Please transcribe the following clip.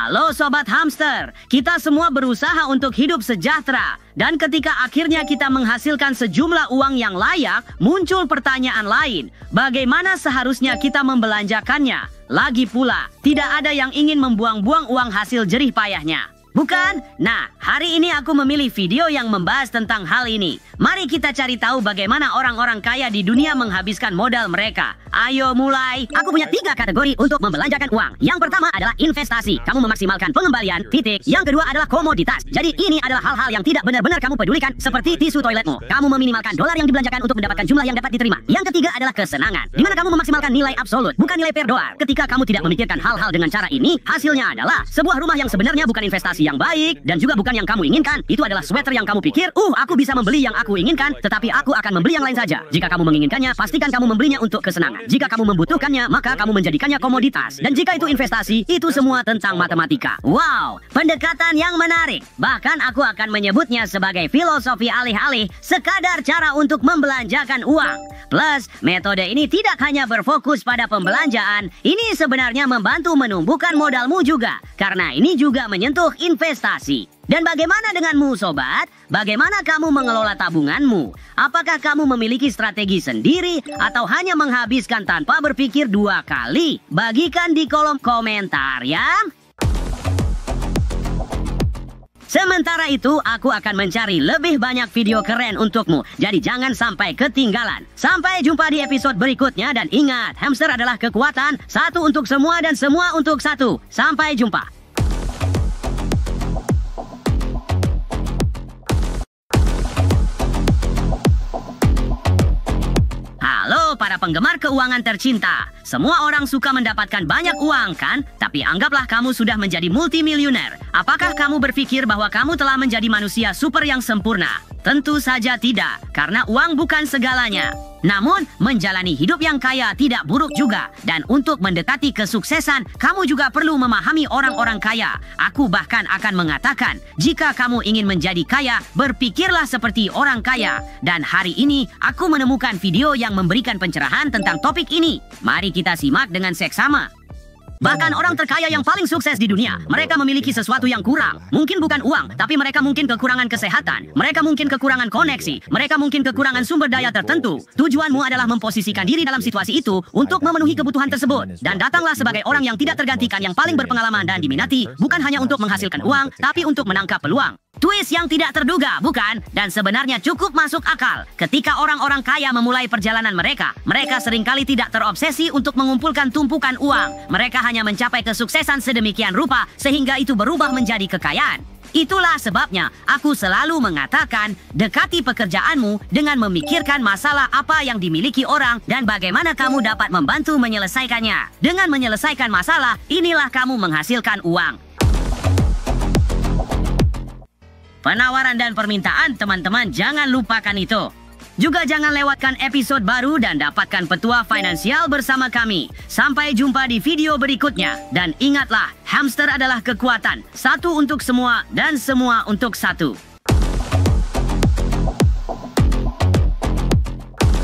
Halo Sobat Hamster, kita semua berusaha untuk hidup sejahtera. Dan ketika akhirnya kita menghasilkan sejumlah uang yang layak, muncul pertanyaan lain. Bagaimana seharusnya kita membelanjakannya? Lagi pula, tidak ada yang ingin membuang-buang uang hasil jerih payahnya. Bukan? Nah, hari ini aku memilih video yang membahas tentang hal ini. Mari kita cari tahu bagaimana orang-orang kaya di dunia menghabiskan modal mereka. Ayo mulai. Aku punya 3 kategori untuk membelanjakan uang. Yang pertama adalah investasi. Kamu memaksimalkan pengembalian, titik. Yang kedua adalah komoditas. Jadi ini adalah hal-hal yang tidak benar-benar kamu pedulikan, seperti tisu toiletmu. Kamu meminimalkan dolar yang dibelanjakan untuk mendapatkan jumlah yang dapat diterima. Yang ketiga adalah kesenangan, di mana kamu memaksimalkan nilai absolut, bukan nilai per dolar. Ketika kamu tidak memikirkan hal-hal dengan cara ini, hasilnya adalah sebuah rumah yang sebenarnya bukan investasi yang baik dan juga bukan yang kamu inginkan. Itu adalah sweater yang kamu pikir, aku bisa membeli yang aku inginkan, tetapi aku akan membeli yang lain saja. Jika kamu menginginkannya, pastikan kamu membelinya untuk kesenangan. Jika kamu membutuhkannya, maka kamu menjadikannya komoditas. Dan jika itu investasi, itu semua tentang matematika. Wow, pendekatan yang menarik. Bahkan aku akan menyebutnya sebagai filosofi alih-alih, sekadar cara untuk membelanjakan uang. Plus, metode ini tidak hanya berfokus pada pembelanjaan, ini sebenarnya membantu menumbuhkan modalmu juga. Karena ini juga menyentuh investasi. Dan bagaimana denganmu sobat? Bagaimana kamu mengelola tabunganmu? Apakah kamu memiliki strategi sendiri atau hanya menghabiskan tanpa berpikir 2 kali? Bagikan di kolom komentar ya. Sementara itu, aku akan mencari lebih banyak video keren untukmu. Jadi jangan sampai ketinggalan. Sampai jumpa di episode berikutnya dan ingat, hamster adalah kekuatan, satu untuk semua dan semua untuk satu. Sampai jumpa. Halo para penggemar keuangan tercinta. Semua orang suka mendapatkan banyak uang kan? Tapi anggaplah kamu sudah menjadi multimilioner. Apakah kamu berpikir bahwa kamu telah menjadi manusia super yang sempurna? Tentu saja tidak, karena uang bukan segalanya. Namun, menjalani hidup yang kaya tidak buruk juga. Dan untuk mendekati kesuksesan, kamu juga perlu memahami orang-orang kaya. Aku bahkan akan mengatakan, jika kamu ingin menjadi kaya, berpikirlah seperti orang kaya. Dan hari ini, aku menemukan video yang memberikan pencerahan tentang topik ini. Mari kita simak dengan seksama. Bahkan orang terkaya yang paling sukses di dunia, mereka memiliki sesuatu yang kurang. Mungkin bukan uang, tapi mereka mungkin kekurangan kesehatan. Mereka mungkin kekurangan koneksi. Mereka mungkin kekurangan sumber daya tertentu. Tujuanmu adalah memposisikan diri dalam situasi itu untuk memenuhi kebutuhan tersebut. Dan datanglah sebagai orang yang tidak tergantikan, yang paling berpengalaman dan diminati, bukan hanya untuk menghasilkan uang, tapi untuk menangkap peluang. Twist yang tidak terduga, bukan? Dan sebenarnya cukup masuk akal. Ketika orang-orang kaya memulai perjalanan mereka seringkali tidak terobsesi untuk mengumpulkan tumpukan uang. Mereka hanya mencapai kesuksesan sedemikian rupa sehingga itu berubah menjadi kekayaan. Itulah sebabnya aku selalu mengatakan, dekati pekerjaanmu dengan memikirkan masalah apa yang dimiliki orang dan bagaimana kamu dapat membantu menyelesaikannya. Dengan menyelesaikan masalah, inilah kamu menghasilkan uang. Penawaran dan permintaan teman-teman, jangan lupakan itu. Juga jangan lewatkan episode baru dan dapatkan petua finansial bersama kami. Sampai jumpa di video berikutnya. Dan ingatlah, hamster adalah kekuatan. Satu untuk semua dan semua untuk satu.